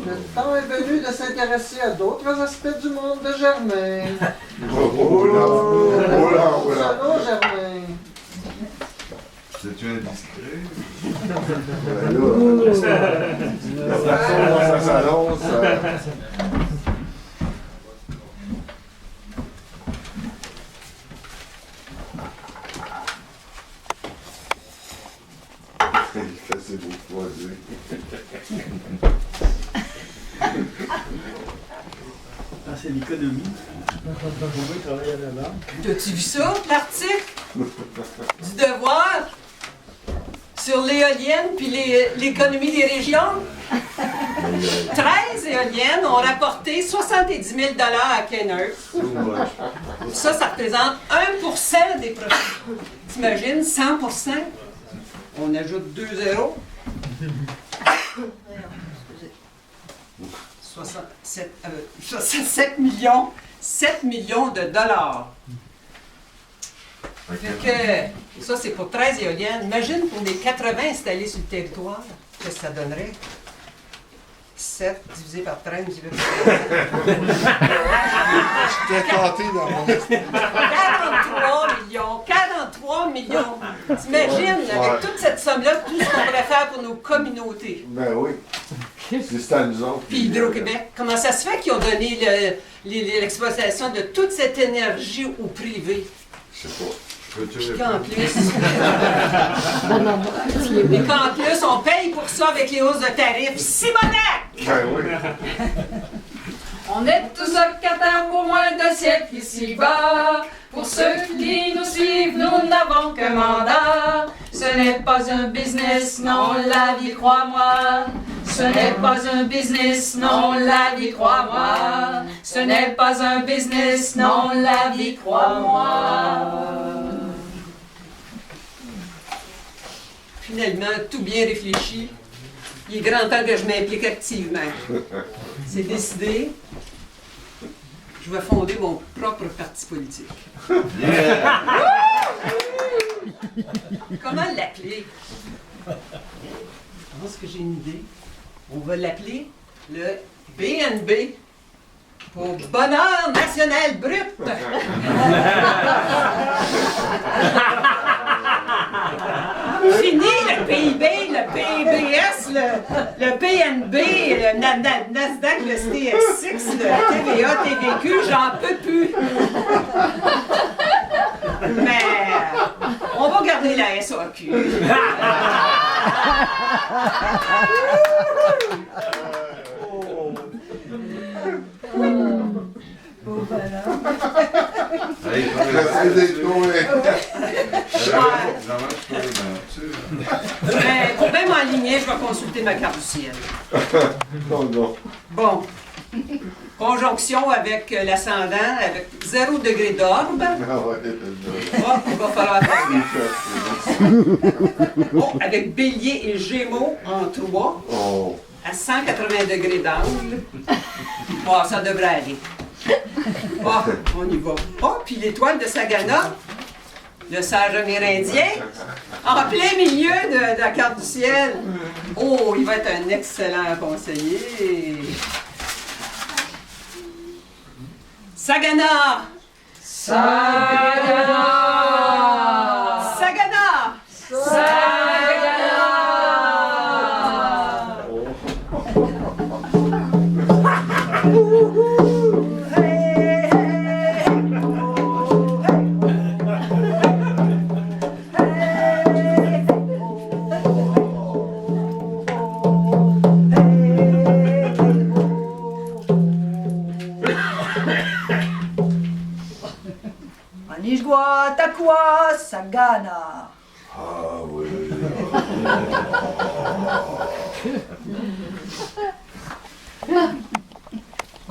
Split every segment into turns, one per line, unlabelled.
Le temps est venu de s'intéresser à d'autres aspects du monde de Germain. Allô, Germain.
C'est-tu indiscret?
La façon dont ça s'annonce. Il fait ses beaux croisés.
Ah, c'est l'économie. On veut travailler à la banque.
T'as-tu vu ça, l'article du Devoir sur l'éolienne puis l'économie des régions? 13 éoliennes ont rapporté 70 000 à Kenner. Ça représente 1% des profits. T'imagines, 100%? On ajoute 2 zéros. 7 millions. 7 millions de dollars. Fait que, ça, c'est pour 13 éoliennes. Imagine pour les 80 installés sur le territoire, qu'est-ce que ça donnerait? 7 divisé par 13 divisé par 13.
J'étais tenté dans mon esprit.
43 millions. T'imagines, avec toute cette somme-là, tout ce qu'on pourrait faire pour nos communautés.
Ben oui. C'est à nous autres.
Puis Hydro-Québec, comment ça se fait qu'ils ont donné l'exploitation de toute cette énergie au privé?
Je sais pas.
Puis qu'en plus, et qu'en plus, on paye pour ça avec les hausses de tarifs. Simonac!
Ben oui.
On est tous locataires pour moins d'un siècle ici-bas. Pour ceux qui nous suivent, nous n'avons qu'un mandat. Ce n'est pas un business, non, la vie, crois-moi. Ce n'est pas un business, non, la vie, crois-moi. Ce n'est pas un business, non, la vie, crois-moi.
Finalement, tout bien réfléchi. Il est grand temps que je m'implique activement. C'est décidé. Je vais fonder mon propre parti politique.
Yeah!
Comment l'appeler? Je pense que j'ai une idée. On va l'appeler le BNB pour Bonheur National Brut. Fini le PIB, le PBS, le PNB, le Nasdaq, le TSX, le TVA, TVQ, j'en peux plus. Mais on va garder la SAQ.
Hey,
Merci d'être trouvé.
Mais pour bien m'aligner, je vais consulter ma carte du ciel.
Non, non.
Bon. Conjonction avec l'ascendant, avec 0 degré d'orbe.
Ah ouais,
Oh, il va falloir faire gaffe. Oh, avec bélier et gémeaux en 3,
Oh.
à 180 degrés d'angle. Bon, ça devrait aller. Oh, on y va. Oh, puis l'étoile de Sagana, le sage amérindien, en plein milieu de la carte du ciel. Oh, il va être un excellent conseiller. Sagana!
Sagana!
Sagana!
Sagana!
Manishgwa Takwa Sagana.
Ah oui.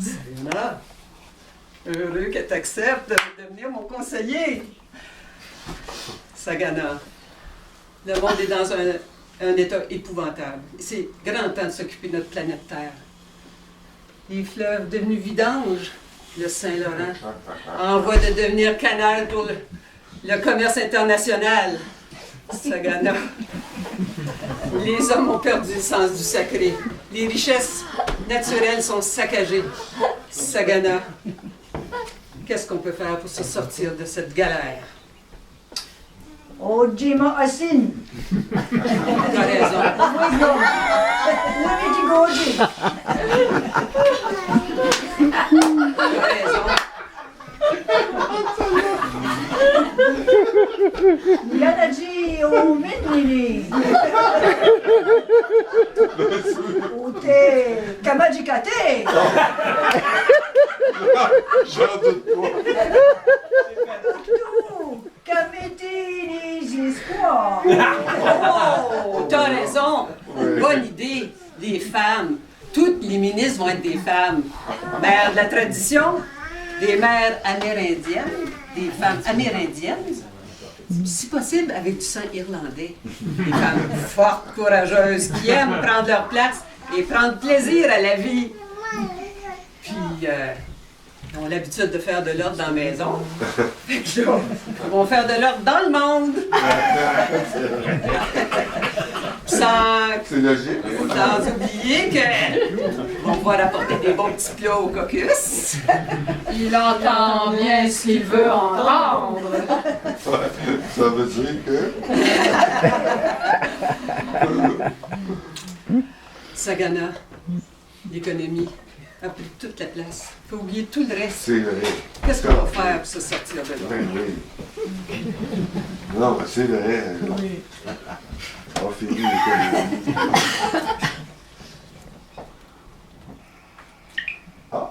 Sagana, heureux que tu acceptes de devenir mon conseiller. Sagana, le monde est dans un état épouvantable. C'est grand temps de s'occuper de notre planète Terre. Les fleuves devenus vidanges, le Saint-Laurent, en voie de devenir canal pour le commerce international. Sagana. Les hommes ont perdu le sens du sacré. Les richesses naturels sont saccagés. Sagana, qu'est-ce qu'on peut faire pour se sortir de cette galère?
Oggi maasin.
T'as raison.
Wimi Goji.
T'as raison.
Yanaji o Minini. Ute Kamajikate.
J'en doute pas.
Kametini espoirs.
Oh, t'as raison.
Oui.
Bonne idée. Les femmes. Toutes les ministres vont être des femmes. Mères de la tradition, des mères amérindiennes, des femmes amérindiennes. Si possible, avec du sang irlandais. Des femmes fortes, courageuses, qui aiment prendre leur place et prendre plaisir à la vie. Puis, ils ont l'habitude de faire de l'ordre dans la maison. Fait que là, ils vont faire de l'ordre dans le monde. Sans
C'est logique.
sans oublier qu'on va rapporter des bons petits plats au caucus.
Il entend bien ce qu'il veut entendre.
Ça veut dire que...
Sagana, l'économie a pris toute la place. Il faut oublier tout le reste.
C'est vrai.
Qu'est-ce qu'on va faire pour se sortir de là?
Ben oui. Non, mais c'est vrai. On finit l'économie. Ah.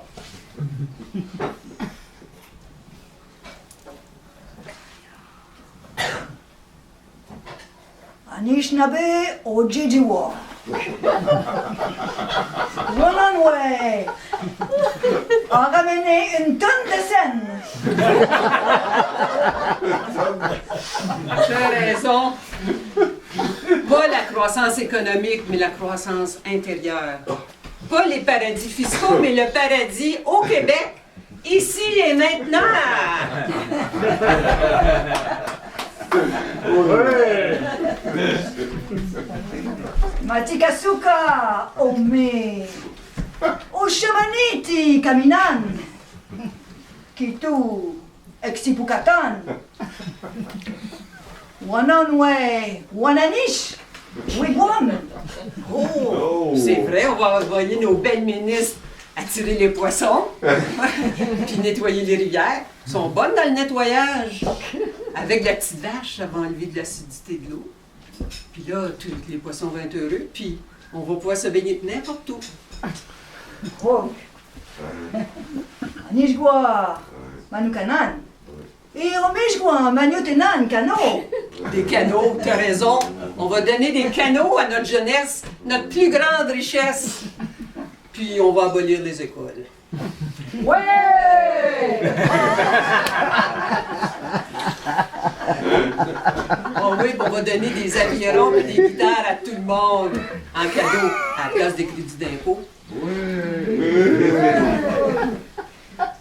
Anishinaabe Ojijiwa. Wananwe a ramené une tonne de scène.
Tu as raison. Pas la croissance économique, mais la croissance intérieure. Pas les paradis fiscaux, mais le paradis au Québec, ici et maintenant.
Matikasuka Ome Oshamaniti Kaminan Kitu Exipukatan Wananwe Wananish Wigwam.
Oh, c'est vrai, on va envoyer nos belles ministres attirer les poissons, puis nettoyer les rivières. Elles sont bonnes dans le nettoyage. Avec la petite vache, ça va enlever de l'acidité de l'eau. Puis là, tous les poissons vont être heureux, puis on va pouvoir se baigner n'importe où.
Oh. Anishgwa Manukanan. Et Omishgwa Manutenan Kano.
Des canaux, t'as raison. On va donner des canaux à notre jeunesse, notre plus grande richesse. Puis on va abolir les écoles.
Ouais!
Oh oui, on va donner des avirons et des guitares à tout le monde en cadeau à la place des crédits d'impôt.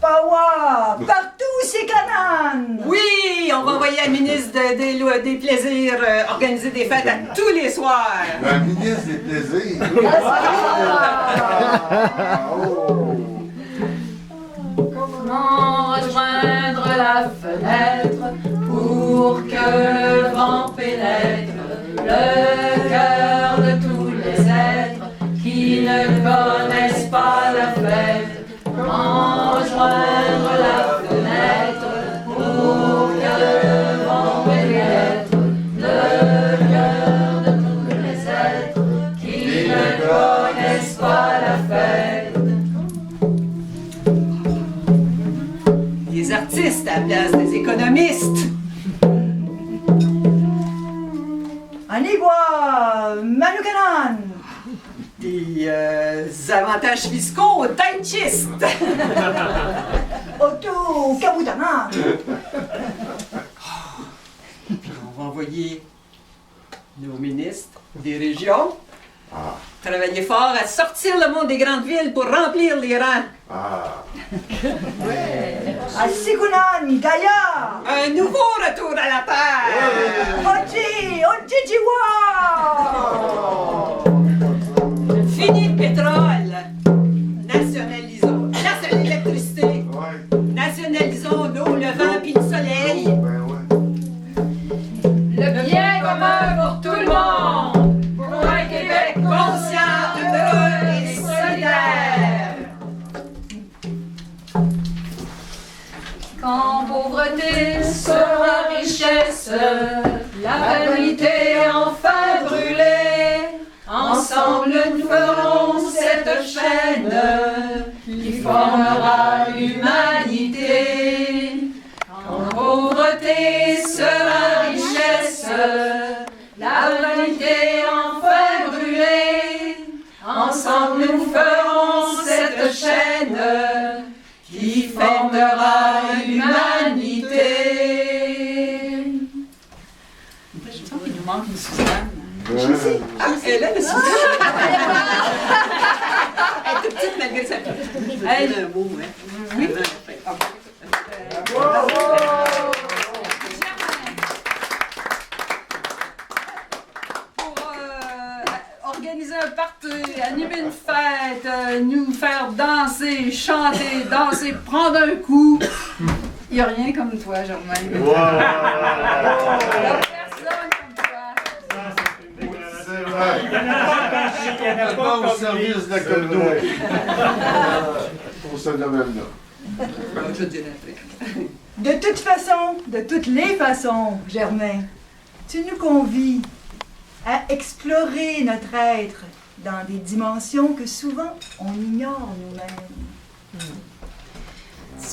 Pawa Partout c'est Kanan.
Oui, on va envoyer la ministre des Plaisirs organiser des fêtes à tous les soirs.
La ministre des plaisirs. Oh.
Comment rejoindre la fenêtre pour que le vent pénètre le cœur de tous les êtres qui ne connaissent pas la fête? Comment rejoindre la fenêtre pour que le vent pénètre le cœur de tous les êtres qui ne connaissent pas la fête?
Des artistes à la place des économistes.
Anigwa Manukanan.
Des avantages fiscaux aux teintchistes.
Otu Kabutanan.
On va envoyer nos ministres des régions travailler fort à sortir le monde des grandes villes pour remplir les rangs.
Ah.
Asikunan Gaya.
Un nouveau retour à la terre.
Oji Ojijiwa.
Fini le pétrole. l'électricité.
Ouais.
Nationalisons l'eau, le vent puis le soleil.
Ben ouais.
Le bien commun pour tout le monde. Pour un Québec conscient, heureux et solidaire. Quand pauvreté sera richesse, la vanité enfin brûlée, ensemble nous ferons cette chaîne qui formera l'humanité. Quand pauvreté sera richesse, la vanité enfin brûlée, ensemble nous ferons cette chaîne qui formera l'humanité. Je sens qu'il nous manque une Suzanne.
Ah, elle est là, le Suzanne. Elle est toute petite malgré sa petite. Elle a un mot, hein. Oui.
Pour organiser un party, animer une fête, nous faire danser, chanter, danser, prendre un coup. Il n'y a rien comme toi, Germain. Il n'y a personne comme toi.
C'est vrai.
Il y en a
Pas au
comme
service
lui.
de la communauté. Pour ce domaine-là.
Je dirais après.
De toute façon, de toutes les façons, Germain, tu nous convies à explorer notre être dans des dimensions que souvent on ignore nous-mêmes.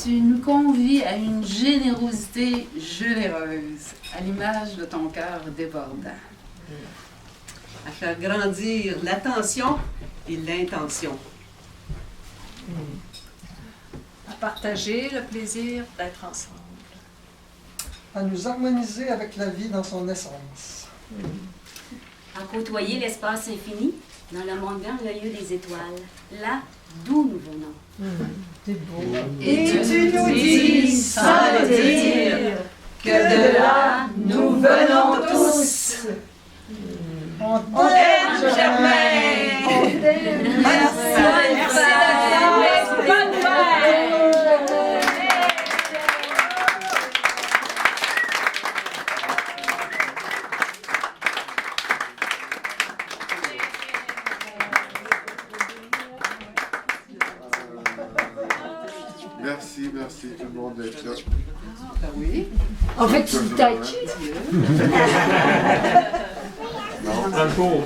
Tu nous convies à une générosité généreuse, à l'image de ton cœur débordant.
À faire grandir l'attention et l'intention.
À partager le plaisir d'être ensemble.
À nous harmoniser avec la vie dans son essence.
À côtoyer l'espace infini dans le monde merveilleux des étoiles, là d'où nous venons.
Et tu nous dis, sans le dire, que de là nous venons tous.
On
Germain!
On t'aime.
Merci d'être là. Bonne fête!
Merci tout le monde d'être là.
Ah oui.
En fait, tu t'as
Non.
Un cours.